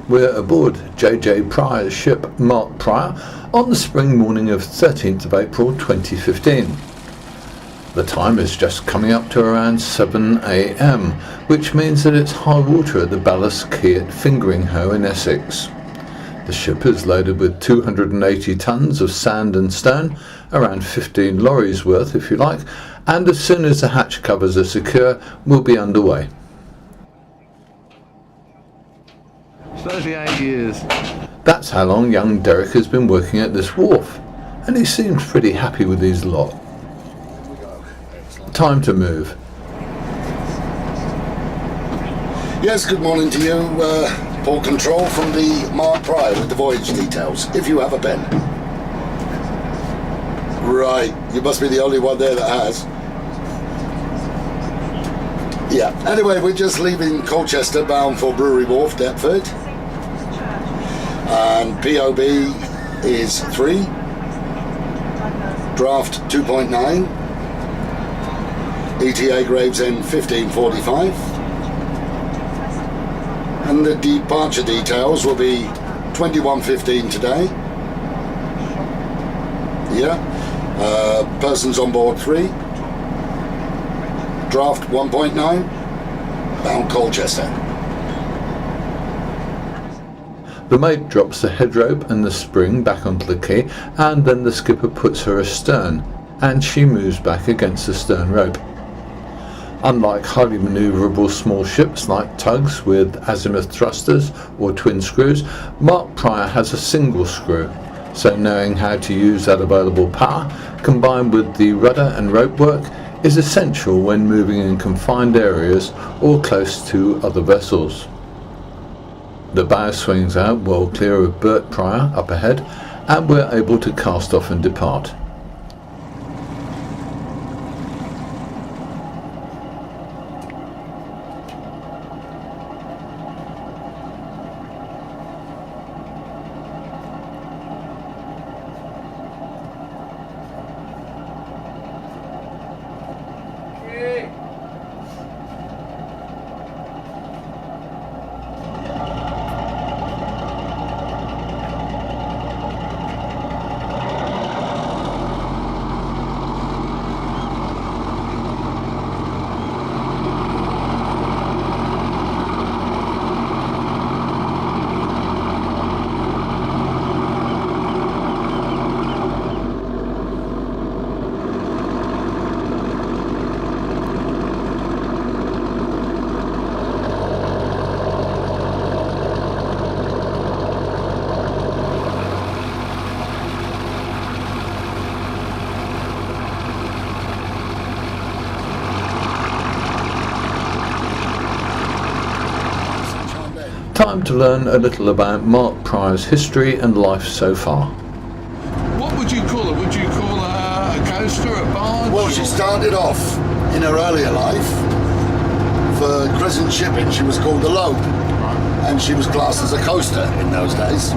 we're aboard J.J. Pryor's ship Mark Pryor on the spring morning of 13th of April 2015. The time is just coming up to around 7 a.m, which means that it's high water at the ballast quay at Fingringhoe in Essex. The ship is loaded with 280 tons of sand and stone, around 15 lorries worth if you like, and as soon as the hatch covers are secure, we'll be underway. 38 years. That's how long young Derek has been working at this wharf, and he seems pretty happy with his lot. Time to move. Yes, good morning to you. Port control from the Mark Pryor with the voyage details, if you have a pen. Right, you must be the only one there that has. Yeah, anyway, we're just leaving Colchester bound for Brewery Wharf, Deptford. And POB is 3. Draft 2.9. ETA Gravesend 15:45. And the departure details will be 21:15 today. Yeah. Persons on board 3. Draft 1.9. Bound Colchester. The mate drops the head rope and the spring back onto the quay, and then the skipper puts her astern, and she moves back against the stern rope. Unlike highly manoeuvrable small ships like tugs with azimuth thrusters or twin screws, Mark Pryor has a single screw, so knowing how to use that available power, combined with the rudder and rope work, is essential when moving in confined areas or close to other vessels. The bow swings out well clear of Bert Pryor up ahead, and we're able to cast off and depart. Time to learn a little about Mark Pryor's history and life so far. What would you call her? Would you call her a coaster, a barge? Well, she started off in her earlier life for Crescent Shipping. She was called the Lope, and she was classed as a coaster in those days.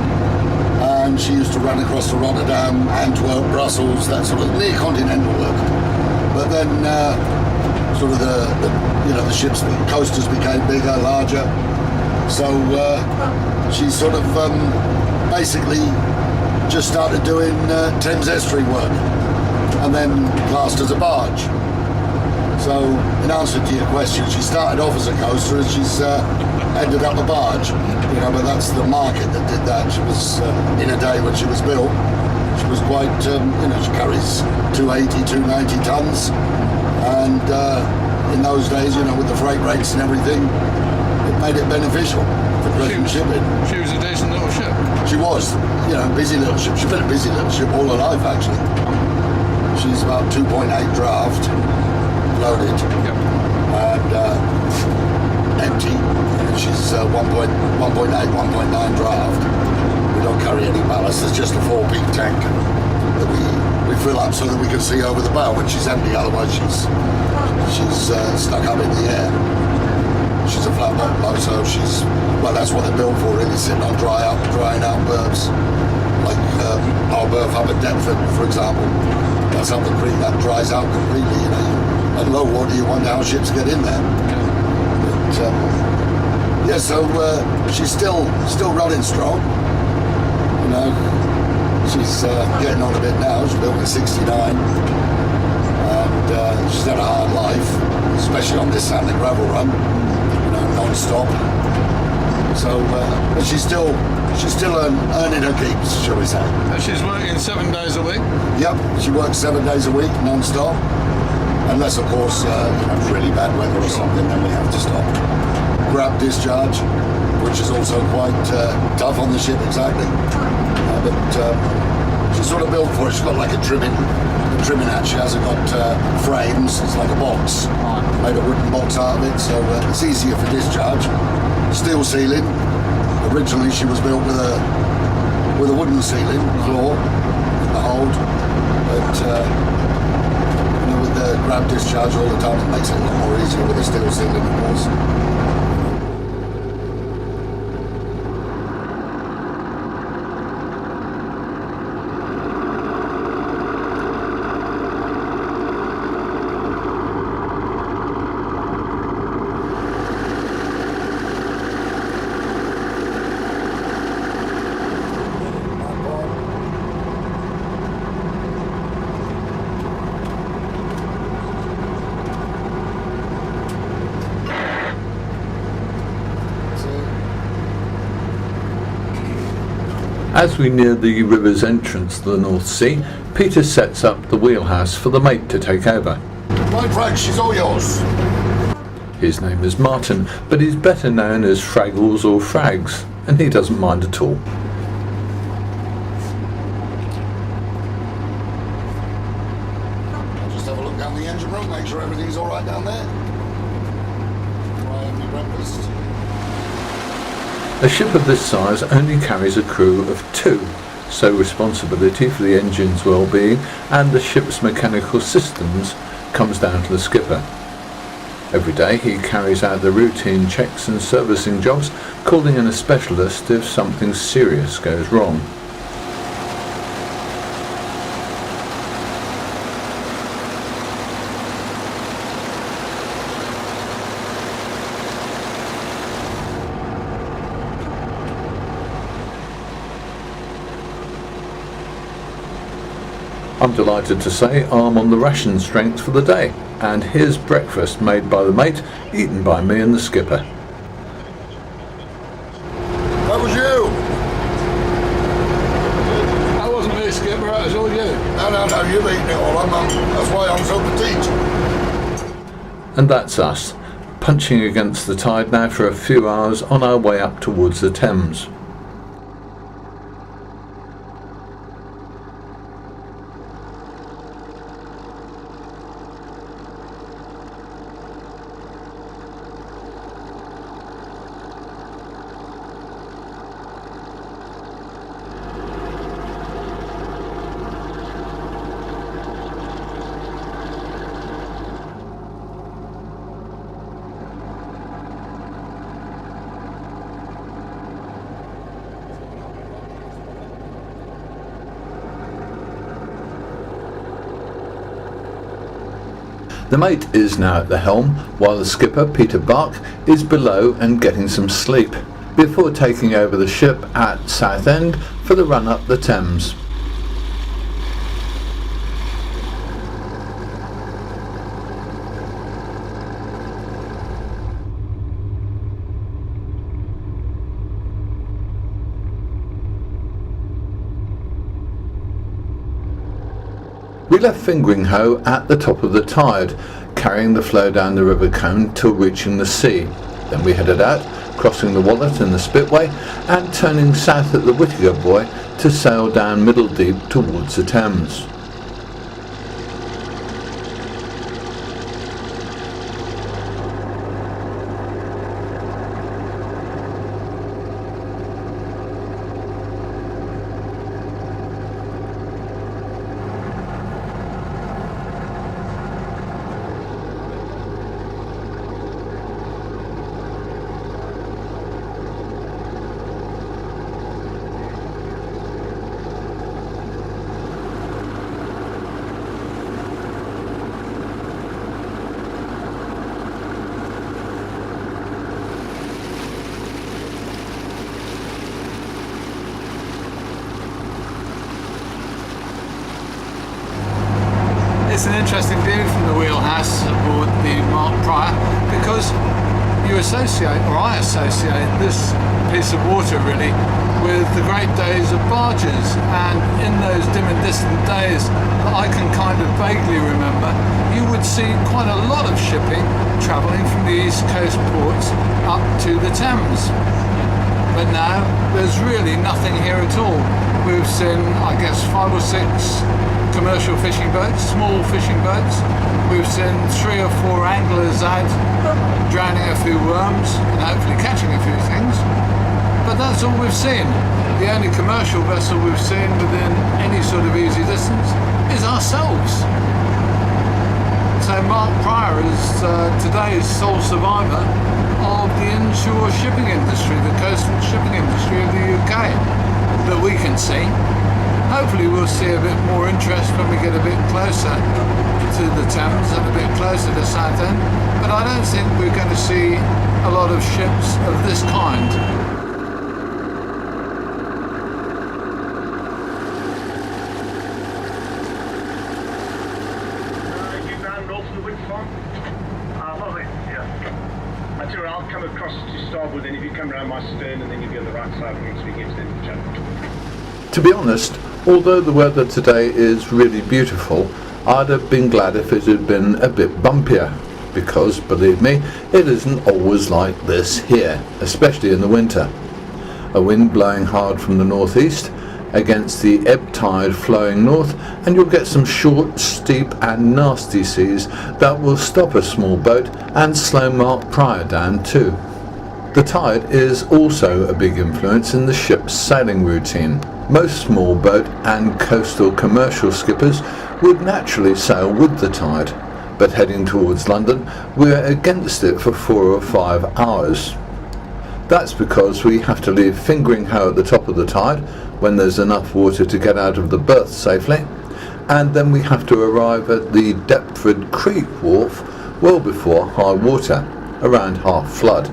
And she used to run across to Rotterdam, Antwerp, Brussels, that sort of near continental work. But then, sort of the ships, coasters became bigger, larger. So she sort of basically just started doing Thames estuary work, and then classed as a barge. So in answer to your question, she started off as a coaster and she's ended up a barge. But that's the market that did that. She was in a day when she was built, she was quite, she carries 280, 290 tons, and in those days, with the freight rates and everything, it made it beneficial for Crescent Shipping. She was a decent little ship. She was, busy little ship. She's been a busy little ship all her life, actually. She's about 2.8 draft, loaded, and empty. She's 1.8, 1.9 draft. We don't carry any ballast. There's just a 4-peak tank that we fill up so that we can see over the bow when she's empty. Otherwise, she's stuck up in the air. She's a flat bottom boat, so that's what they're built for, really, sitting on drying out berths. Like our berth up at Deptford, for example. That's up the creek, that dries out completely, At low water, you wonder how ships get in there. But, Yeah, so she's still running strong. You know, she's getting on a bit now. She's built in '69, and she's had a hard life, especially on this sand and gravel run. You know, non-stop. So, but she's still earning her keeps, shall we say? She's working 7 days a week. Yep, she works 7 days a week, non-stop. Unless, of course, really bad weather or something, then we have to stop. Grab discharge, which is also quite tough on the ship, exactly. But she's sort of built for it. She's got like a trimming hatch. She hasn't got frames. It's like a box, made a wooden box out of it, so it's easier for discharge. Steel ceiling. Originally, she was built with a wooden ceiling floor, the hold, but with the grab discharge all the time, it makes it a lot more easier with a steel ceiling, of course. As we near the river's entrance to the North Sea, Peter sets up the wheelhouse for the mate to take over. Right, Frank, she's all yours. His name is Martin, but he's better known as Fraggles or Frags, and he doesn't mind at all. I'll just have a look down the engine room, make sure everything's all right down there. Before I have my breakfast. A ship of this size only carries a crew of 2, so responsibility for the engine's well-being and the ship's mechanical systems comes down to the skipper. Every day he carries out the routine checks and servicing jobs, calling in a specialist if something serious goes wrong. I'm delighted to say I'm on the ration strength for the day, and here's breakfast made by the mate, eaten by me and the skipper. That was you! That wasn't me, skipper, that was all you. No, you've eaten it all. That's why I'm so petite. And that's us, punching against the tide now for a few hours on our way up towards the Thames. The mate is now at the helm, while the skipper, Peter Barc, is below and getting some sleep, before taking over the ship at Southend for the run up the Thames. We left fingering hoe at the top of the tide, carrying the flow down the River Colne till reaching the sea. Then we headed out, crossing the Wallet and the Spitway, and turning south at the Whittaker Buoy to sail down Middle Deep towards the Thames. It's an interesting view from the wheelhouse aboard the Mark Prior, because you associate, or I associate, this piece of water really with the great days of barges, and in those dim and distant days that I can kind of vaguely remember, you would see quite a lot of shipping travelling from the east coast ports up to the Thames. But now there's really nothing here at all. We've seen, I guess, 5 or 6 commercial fishing boats, small fishing boats. We've seen 3 or 4 anglers out drowning a few worms and hopefully catching a few things. But that's all we've seen. The only commercial vessel we've seen within any sort of easy distance is ourselves. So Mark Prior is today's sole survivor of the inshore shipping industry, the coastal shipping industry of the UK, that we can see. Hopefully we'll see a bit more interest when we get a bit closer to the Thames and a bit closer to Southend, but I don't think we're going to see a lot of ships of this kind. I'll come across to starboard, then if you come around my stern and then you'll be on the right side of me so we get to the channel. To be honest, although the weather today is really beautiful, I'd have been glad if it had been a bit bumpier, because, believe me, it isn't always like this here, especially in the winter. A wind blowing hard from the northeast against the ebb tide flowing north, and you'll get some short, steep and nasty seas that will stop a small boat and slow Mark Prior down too. The tide is also a big influence in the ship's sailing routine. Most small boat and coastal commercial skippers would naturally sail with the tide, but heading towards London we're against it for 4 or 5 hours. That's because we have to leave fingering hoe at the top of the tide when there's enough water to get out of the berth safely, and then we have to arrive at the Deptford Creek wharf well before high water, around half flood.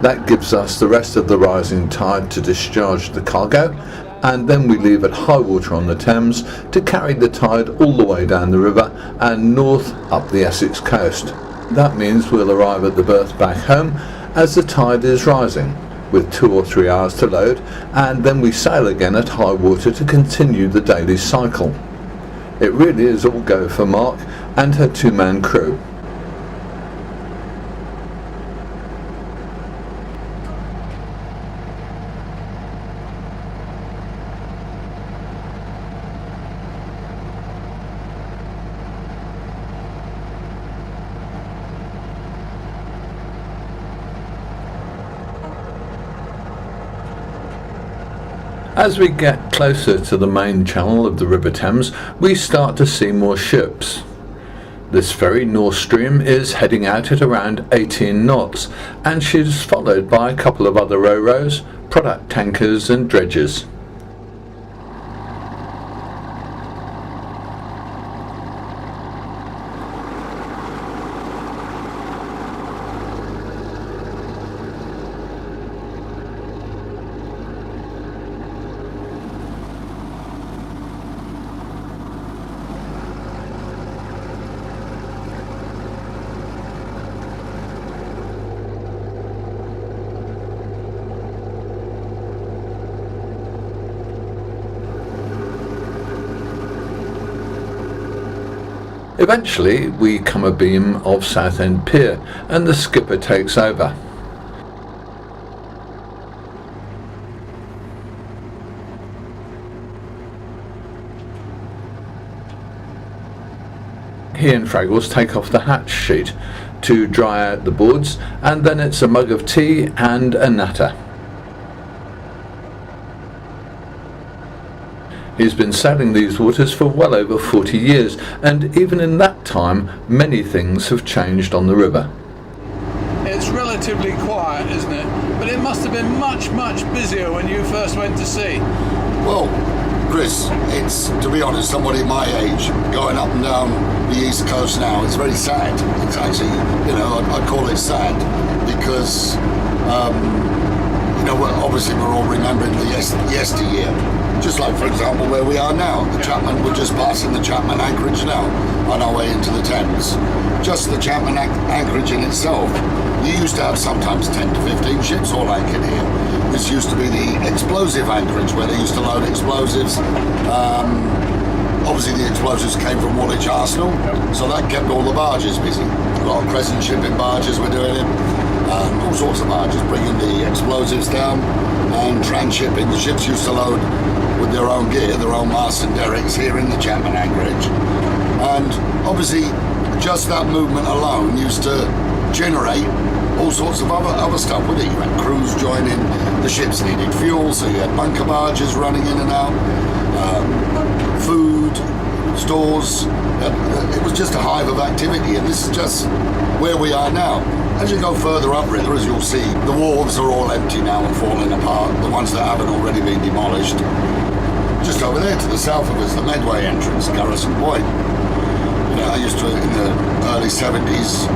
That gives us the rest of the rising tide to discharge the cargo, and then we leave at high water on the Thames to carry the tide all the way down the river and north up the Essex coast. That means we'll arrive at the berth back home as the tide is rising, with 2 or 3 hours to load, and then we sail again at high water to continue the daily cycle. It really is all go for Mark and her 2-man crew. As we get closer to the main channel of the River Thames, we start to see more ships. This ferry, North Stream, is heading out at around 18 knots, and she's followed by a couple of other ro-ros, product tankers and dredgers. Eventually we come abeam of Southend Pier and the skipper takes over. He and Fraggles take off the hatch sheet to dry out the boards, and then it's a mug of tea and a natter. He's been sailing these waters for well over 40 years, and even in that time, many things have changed on the river. It's relatively quiet, isn't it? But it must have been much, much busier when you first went to sea. Well, Chris, it's, to be honest, somebody my age going up and down the east coast now, it's very sad. It's actually, I'd call it sad because, obviously we're all remembering the yesteryear. Just like, for example, where we are now. We're just passing the Chapman anchorage now on our way into the Thames. Just the Chapman anchorage in itself. You used to have sometimes 10 to 15 ships all anchored here. This used to be the explosive anchorage where they used to load explosives. Obviously the explosives came from Woolwich Arsenal, so that kept all the barges busy. A lot of crescent shipping barges were doing it. All sorts of barges bringing the explosives down and transshipping. The ships used to load with their own gear, their own masts and derricks here in the Chapman anchorage. And obviously just that movement alone used to generate all sorts of other stuff with it. You had crews joining, the ships needed fuel, so you had bunker barges running in and out, food, stores. It was just a hive of activity, and this is just where we are now. As you go further upriver, as you'll see, the wharves are all empty now and falling apart, the ones that haven't already been demolished. Just over there to the south of us, the Medway entrance, Garrison Point. You know, I used to, in the early 70s,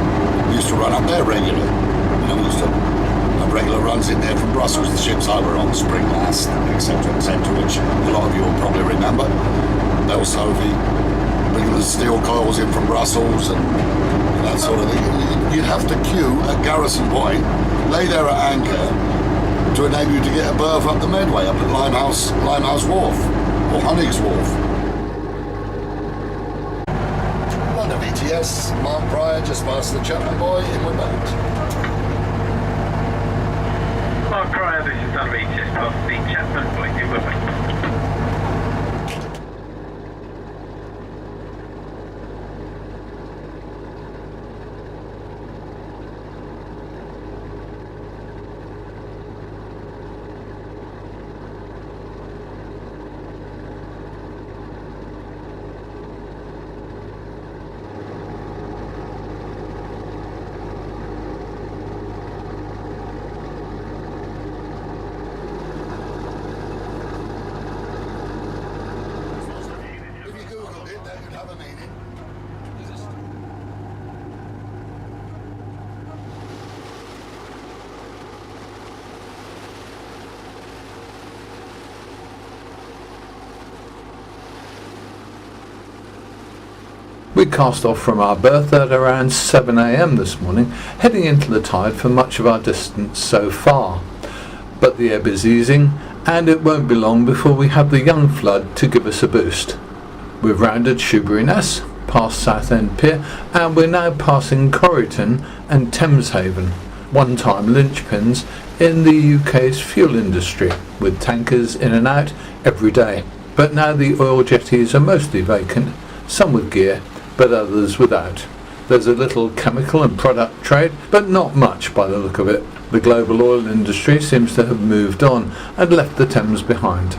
we used to run up there regularly. You know, we used to have regular runs in there from Brussels, the ships I were on, Spring Last, etc., which a lot of you will probably remember. Belle Sophie, bringing the steel coils in from Brussels and that sort of thing. You'd have to queue at Garrison Point, lay there at anchor to enable you to get a berth up the Medway, up at Limehouse Wharf, or Honey's Wharf. London VTS, Mark Pryor, just past the Chapman Buoy, inward bound. Mark Pryor, this is London VTS, past the Chapman Buoy, inward bound. We cast off from our berth at around 7 a.m. this morning, heading into the tide for much of our distance so far. But the ebb is easing, and it won't be long before we have the young flood to give us a boost. We've rounded Shoebury-Ness, past Southend Pier, and we're now passing Corryton and Thameshaven, one-time linchpins in the UK's fuel industry, with tankers in and out every day. But now the oil jetties are mostly vacant, some with gear, but others without. There's a little chemical and product trade, but not much by the look of it. The global oil industry seems to have moved on and left the Thames behind.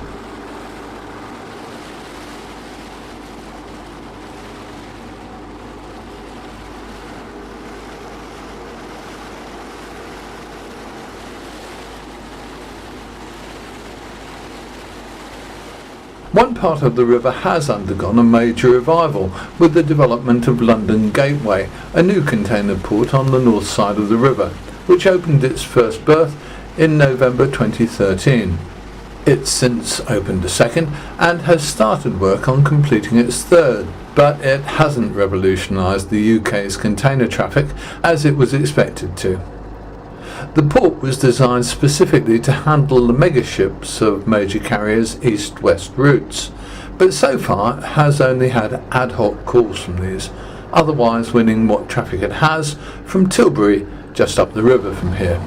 One part of the river has undergone a major revival with the development of London Gateway, a new container port on the north side of the river, which opened its first berth in November 2013. It's since opened a second and has started work on completing its third, but it hasn't revolutionised the UK's container traffic as it was expected to. The port was designed specifically to handle the megaships of major carriers' east-west routes, but so far it has only had ad hoc calls from these, otherwise winning what traffic it has from Tilbury, just up the river from here.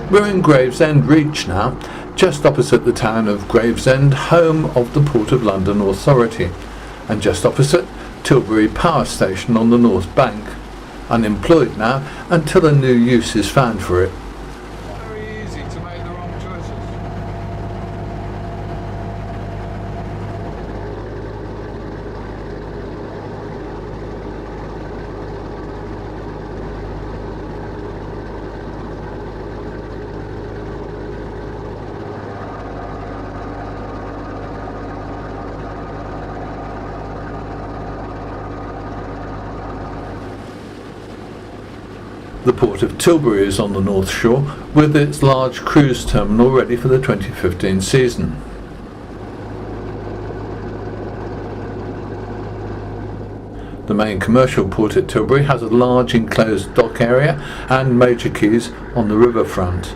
We're in Gravesend Reach now, just opposite the town of Gravesend, home of the Port of London Authority, and just opposite Tilbury Power Station on the North Bank. Unemployed now until a new use is found for it. Very easy to make the wrong choices. The port of Tilbury is on the north shore, with its large cruise terminal ready for the 2015 season. The main commercial port at Tilbury has a large enclosed dock area and major quays on the riverfront.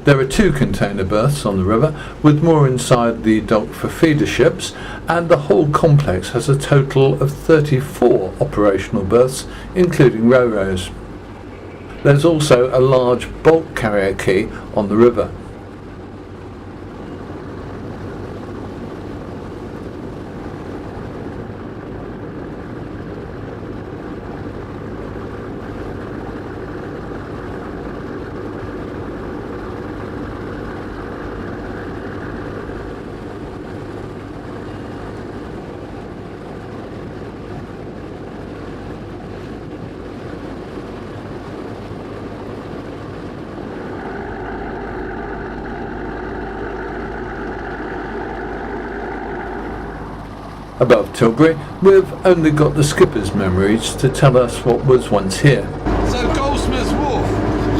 There are 2 container berths on the river, with more inside the dock for feeder ships, and the whole complex has a total of 34 operational berths, including ro-ros. There's also a large bulk carrier quay on the river. Above Tilbury, we've only got the skipper's memories to tell us what was once here. So Goldsmith's Wharf.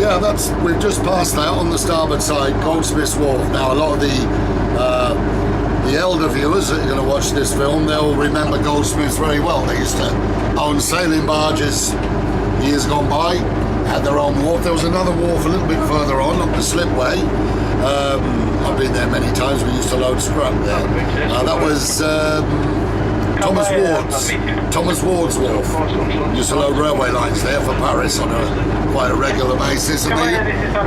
Yeah, we've just passed that on the starboard side, Goldsmith's Wharf. Now, a lot of the elder viewers that are going to watch this film, they'll remember Goldsmiths very well. They used to own sailing barges years gone by, had their own wharf. There was another wharf a little bit further on, up the slipway. I've been there many times. We used to load scrap there. That was Thomas Ward's wharf. Used to load railway lines there for Paris on quite a regular basis, and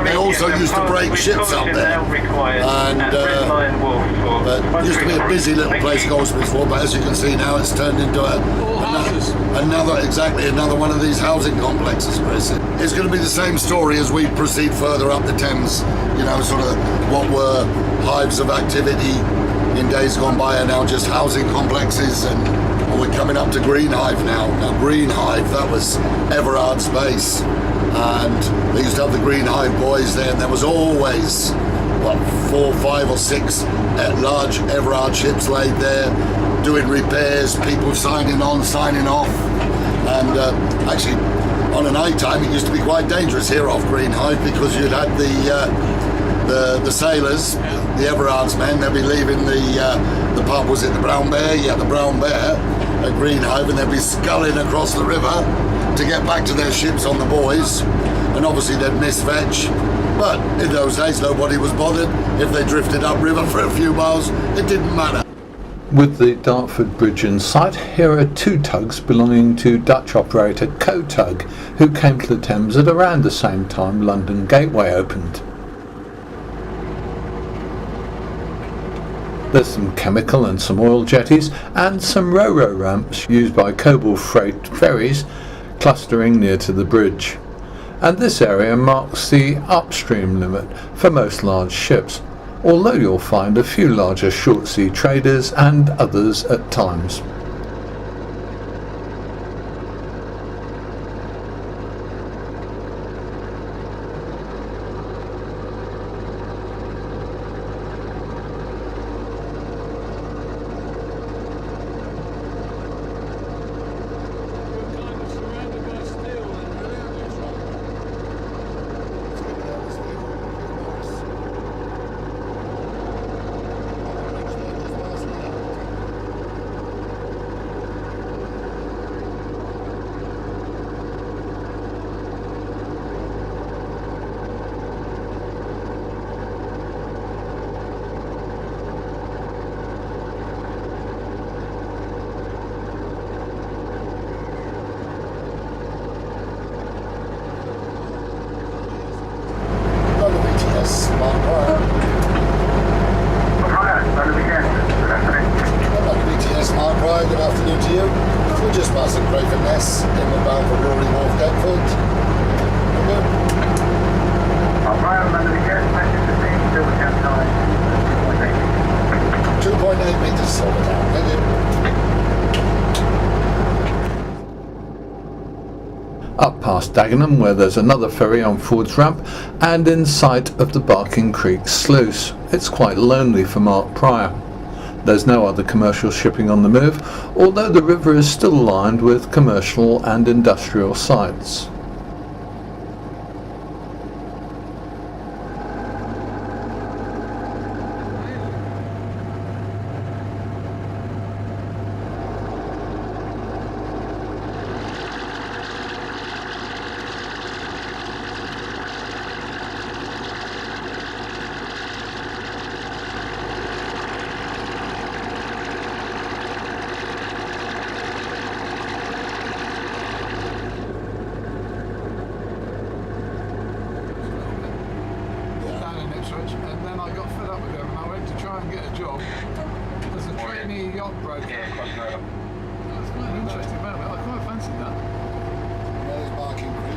they also used to break ships up there. And it used to be a busy little place, Goldsmiths Wharf, but as you can see now, it's turned into another one of these housing complexes, Chris. It's going to be the same story as we proceed further up the Thames. You know, sort of what were hives of activity in days gone by are now just housing complexes, and we're coming up to Green Hive now. Now, Green Hive, that was Everard's base, and they used to have the Green Hive boys there, and there was always, 4, 5 or 6 large Everard ships laid there, doing repairs, people signing on, signing off, and actually, on a night time, it used to be quite dangerous here off Green Hive, because you'd had the sailors, the Everard's men, they'd be leaving the pub, was it the Brown Bear? Yeah, the Brown Bear at Green Hive, and they'd be sculling across the river to get back to their ships on the buoys, and obviously they'd miss fetch. But in those days, nobody was bothered. If they drifted upriver for a few miles, it didn't matter. With the Dartford Bridge in sight, here are 2 tugs belonging to Dutch operator Co-Tug, who came to the Thames at around the same time London Gateway opened. There's some chemical and some oil jetties, and some ro-ro ramps used by Coble freight ferries clustering near to the bridge. And this area marks the upstream limit for most large ships, although you'll find a few larger short sea traders and others at times. trespass at Crayford-Ness in the bound for Brewers Wharf, Deptford. 2.8 metres silver down. Thank you. Up past Dagenham, where there's another ferry on Ford's Ramp, and in sight of the Barking Creek sluice. It's quite lonely for Mark Pryor. There's no other commercial shipping on the move, although the river is still lined with commercial and industrial sites. And then I got fed up with them and I went to try and get a job as a trainee yacht broker. It was quite an interesting moment. I quite fancied that. There's Barking Creek.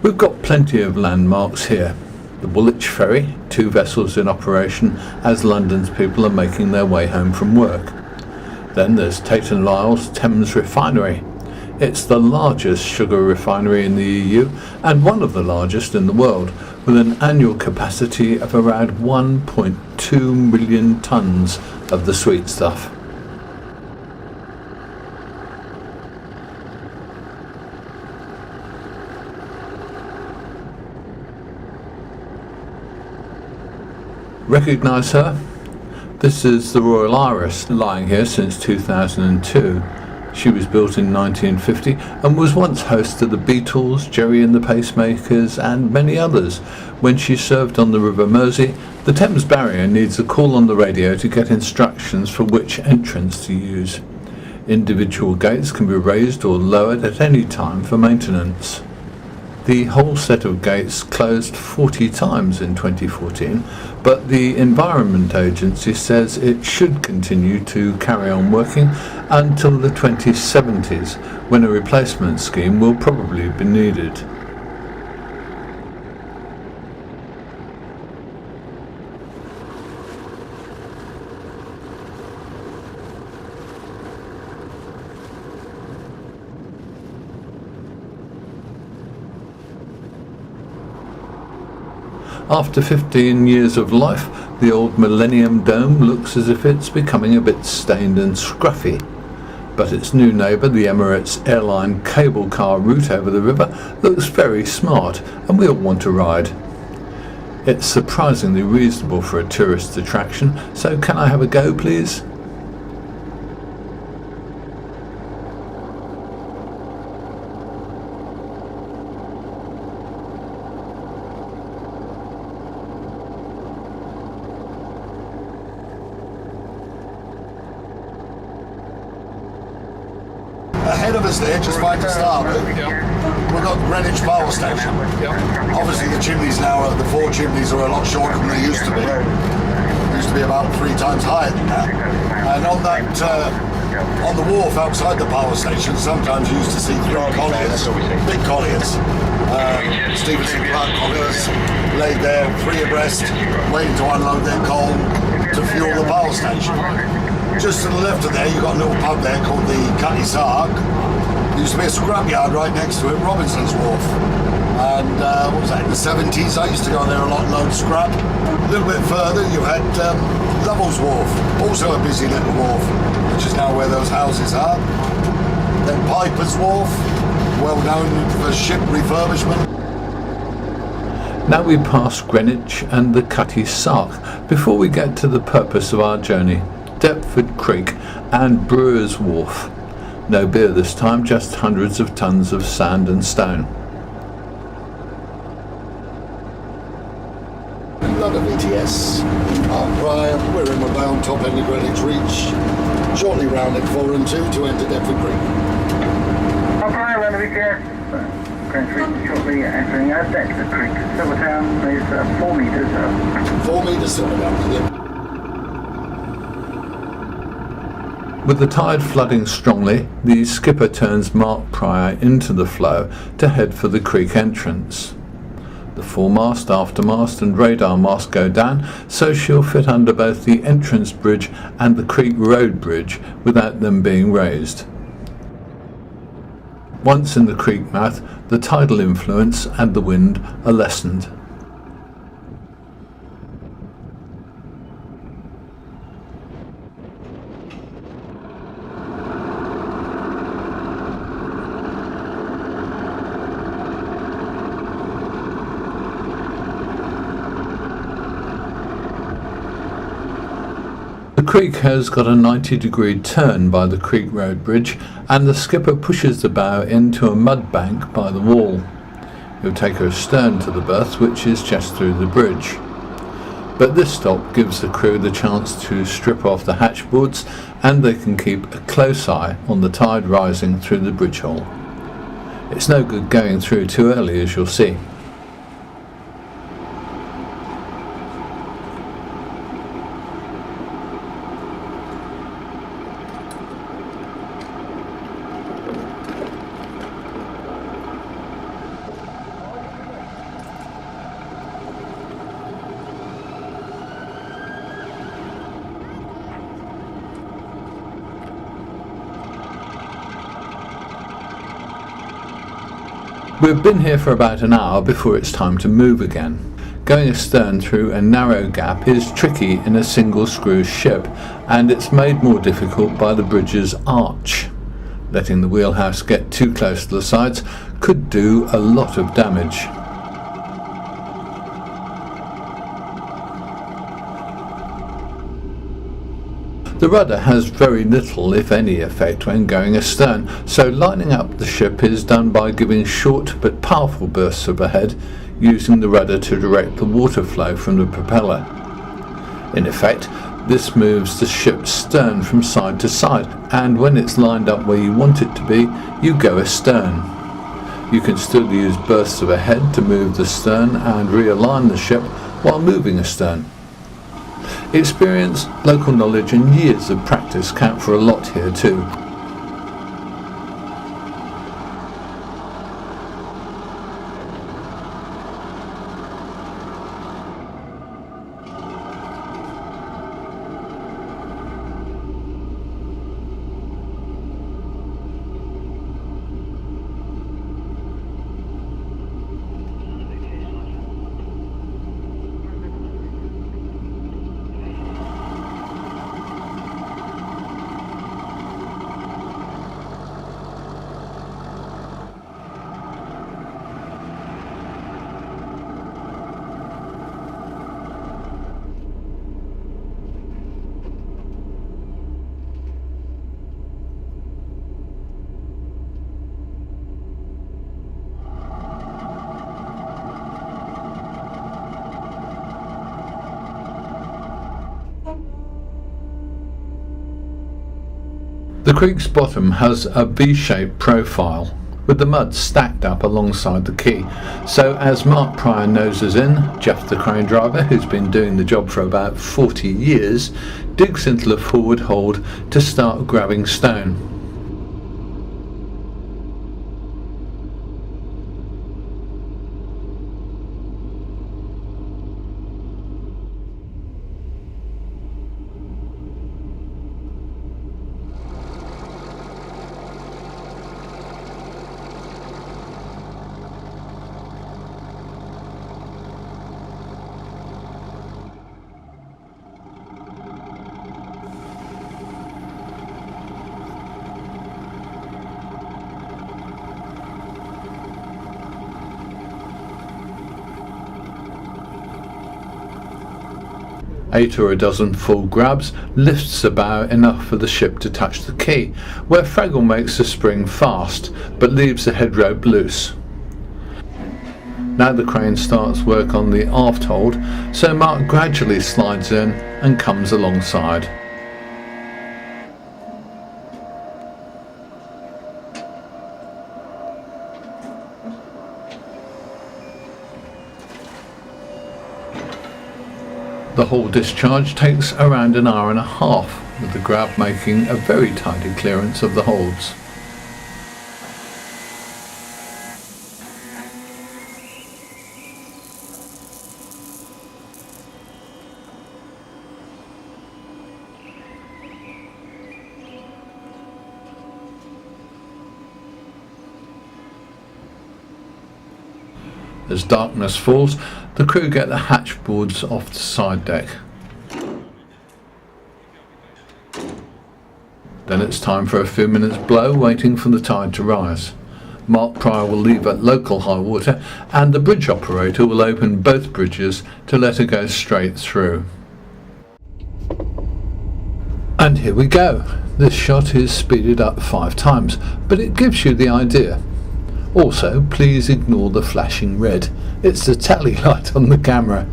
We've got plenty of landmarks here. The Woolwich Ferry, 2 vessels in operation as London's people are making their way home from work. Then there's Tate & Lyle's Thames Refinery. It's the largest sugar refinery in the EU and one of the largest in the world, with an annual capacity of around 1.2 million tonnes of the sweet stuff. Recognise her? This is the Royal Iris, lying here since 2002. She was built in 1950 and was once host to the Beatles, Jerry and the Pacemakers and many others. When she served on the River Mersey, the Thames Barrier needs a call on the radio to get instructions for which entrance to use. Individual gates can be raised or lowered at any time for maintenance. The whole set of gates closed 40 times in 2014, but the Environment Agency says it should continue to carry on working until the 2070s, when a replacement scheme will probably be needed. After 15 years of life, the old Millennium Dome looks as if it's becoming a bit stained and scruffy. But its new neighbour, the Emirates airline cable car route over the river, looks very smart and we all want to ride. It's surprisingly reasonable for a tourist attraction, so can I have a go, please? Ahead of us there, just right to start with, we've got Greenwich Power Station. Obviously the chimneys now, the 4 chimneys are a lot shorter than they used to be. They used to be about 3 times higher than that. And on that, on the wharf outside the power station, sometimes you used to see 3 colliers, big colliers, Stevenson Clark colliers, laid there 3 abreast, waiting to unload their coal to fuel the power station. Just to the left of there, you've got a little pub there called the Cutty Sark. There used to be a scrapyard right next to it, Robinson's Wharf. And what was that, in the 70s? I used to go there a lot and load scrap. A little bit further, you had Lovell's Wharf, also a busy little wharf, which is now where those houses are. Then Piper's Wharf, well known for ship refurbishment. Now we pass Greenwich and the Cutty Sark before we get to the purpose of our journey, Deptford Creek and Brewers Wharf. No beer this time, just hundreds of tons of sand and stone. London VTS, Mark Prior, we're in my way on top end of Greenwich Reach, shortly rounding 4 and 2 to enter Deptford Creek. Mark Prior, London VTS, Greenwich Reach, shortly entering Deptford Creek. Silvertown is 4 metres. 4 metres Silvertown, yeah. With the tide flooding strongly, the skipper turns Mark Prior into the flow to head for the creek entrance. The foremast, aftermast and radar mast go down, so she'll fit under both the entrance bridge and the creek road bridge without them being raised. Once in the creek mouth, the tidal influence and the wind are lessened. The creek has got a 90-degree turn by the creek road bridge, and the skipper pushes the bow into a mud bank by the wall. He'll take her stern to the berth, which is just through the bridge. But this stop gives the crew the chance to strip off the hatchboards, and they can keep a close eye on the tide rising through the bridge hole. It's no good going through too early, as you'll see. We've been here for about an hour before it's time to move again. Going astern through a narrow gap is tricky in a single screw ship, and it's made more difficult by the bridge's arch. Letting the wheelhouse get too close to the sides could do a lot of damage. The rudder has very little, if any, effect when going astern, so lining up the ship is done by giving short but powerful bursts of a head, using the rudder to direct the water flow from the propeller. In effect, this moves the ship's stern from side to side, and when it's lined up where you want it to be, you go astern. You can still use bursts of a head to move the stern and realign the ship while moving astern. Experience, local knowledge and years of practice count for a lot here too. The creek's bottom has a V-shaped profile, with the mud stacked up alongside the quay, so as Mark Prior noses in, Jeff the crane driver, who's been doing the job for about 40 years, digs into the forward hold to start grabbing stone. 8 or a dozen full grabs lifts the bow enough for the ship to touch the quay, where Fraggle makes the spring fast, but leaves the head rope loose. Now the crane starts work on the aft hold, so Mark gradually slides in and comes alongside. The whole discharge takes around an hour and a half, with the grab making a very tidy clearance of the holds. As darkness falls, the crew get the hatch boards off the side deck. Then it's time for a few minutes blow, waiting for the tide to rise. Mark Pryor will leave at local high water, and the bridge operator will open both bridges to let her go straight through. And here we go. This shot is speeded up 5 times, but it gives you the idea. Also, please ignore the flashing red. It's the tally light on the camera.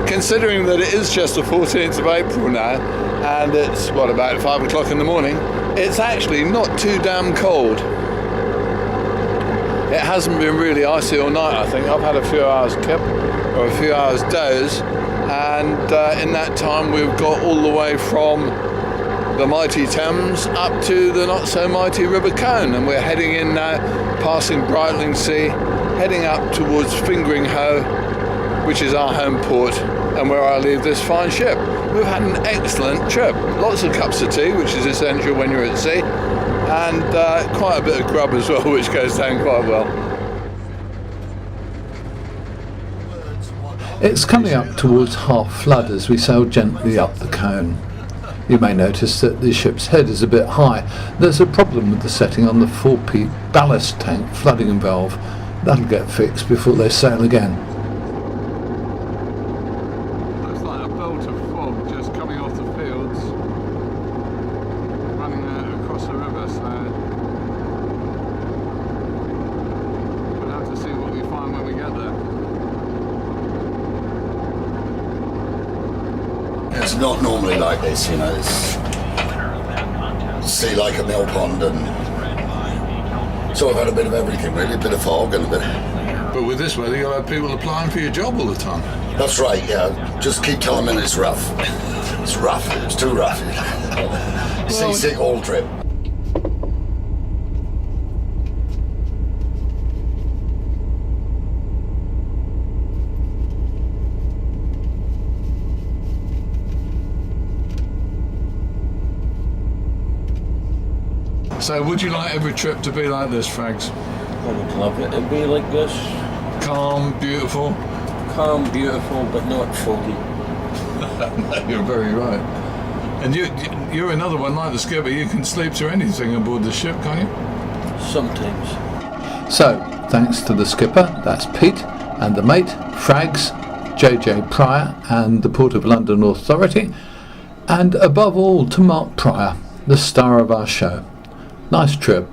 Considering that it is just the 14th of April now, and it's, what, about 5 o'clock in the morning, it's actually not too damn cold. It hasn't been really icy all night, I think. I've had a few hours kip, or a few hours doze, and in that time we've got all the way from the mighty Thames up to the not so mighty River Colne, and we're heading in now, passing Brightlingsea, heading up towards Fingering Hoe, which is our home port, and where I leave this fine ship. We've had an excellent trip. Lots of cups of tea, which is essential when you're at sea, and quite a bit of grub as well, which goes down quite well. It's coming up towards half flood as we sail gently up the Colne. You may notice that the ship's head is a bit high. There's a problem with the setting on the 4-peat ballast tank flooding valve. That'll get fixed before they sail again. Looks like a belt of fog just coming off the fields, running across the river, so we'll have to see what we find when we get there. It's not normally like this, you know. It's sea like a mill pond, and so I've had a bit of everything really, a bit of fog and a bit. But with this weather, you'll have people applying for your job all the time. That's right, yeah. Just keep telling them it's rough. It's rough. It's too rough. Seasick all trip. So would you like every trip to be like this, Frags? I would love it to be like this. Calm, beautiful. Calm, beautiful, but not foggy. You're very right. And you're another one like the skipper. You can sleep through anything aboard the ship, can't you? Sometimes. So, thanks to the skipper, that's Pete, and the mate, Frags, JJ Pryor, and the Port of London Authority, and above all to Mark Pryor, the star of our show. Nice trip.